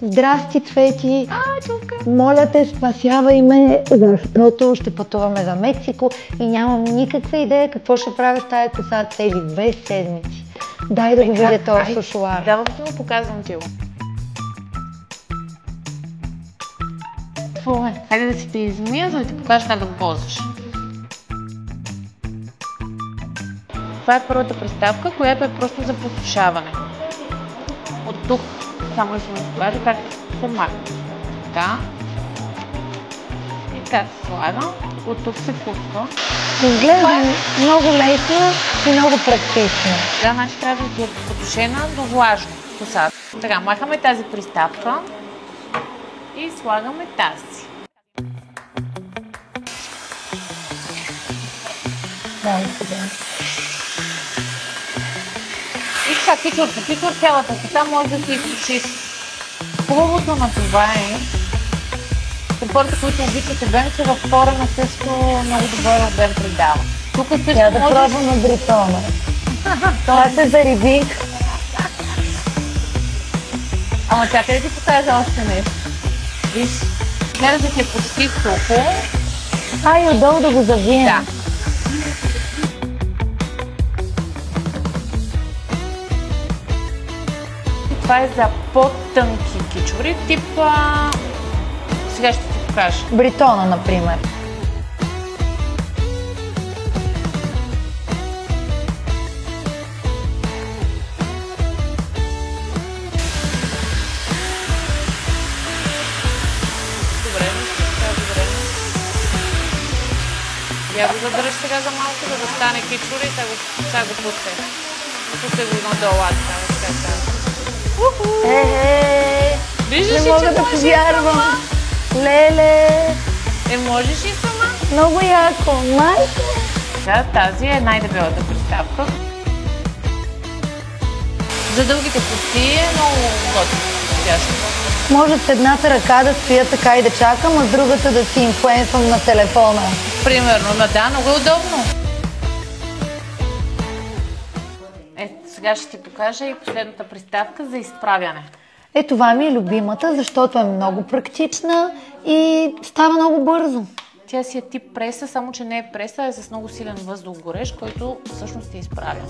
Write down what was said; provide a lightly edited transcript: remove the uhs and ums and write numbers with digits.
Здрасти, Цвети! Чулка! Моля те, спасявай ме, защото ще пътуваме за Мексико и нямам никаква идея какво ще правя с тази коса тези 2 седмици. Дай да го видя този сушуар. Давам ти го, показвам ти го. Какво е? Хайде да си те измия, за да ти покажа как да го ползваш. Това е първата приставка, която е просто за посушаване. От тук само искам да покажа как се маха. Така. И така се слага. От тук се пуска. Изглежда много лесно и много практично. Сега значи трябва да ти е потушена до влажно косата. Така, махаме тази приставка и слагаме тази. Дай сега. И така, тичур цялата коса може да си изсушиш. Хубавото на това е, при хората, които обичате венце, в корена също много добър обем придава. Тук също Тя да можеш... пробваме бритона. Това се зарибих. Ама чакай да ти покажа още нещо. Виж, гледа да ти е почти сухо. И отдолу да го завием. Да. Това е за по-тънки кичури, тип... Сега ще ти покажа. Бритона, например. Добре, добре. Я го задържаш сега за малко, за да стане кичури и сега го пустай. Пустай го надолу, така. Виждаш Не ли, мога че да можеш повярвам. сама? Леле! Можеш и сама? Много яко. Майко! Да, тази е най-дебелата приставка. За дългите коси е много готино. Може с едната ръка да стоя така и да чакам, а с другата да си инфлуенсвам на телефона. Примерно, да, много е удобно. Сега ще ти покажа и последната приставка за изправяне. Това ми е любимата, защото е много практична и става много бързо. Тя си е тип преса, само че не е преса, а е с много силен въздух горещ, който всъщност те изправя.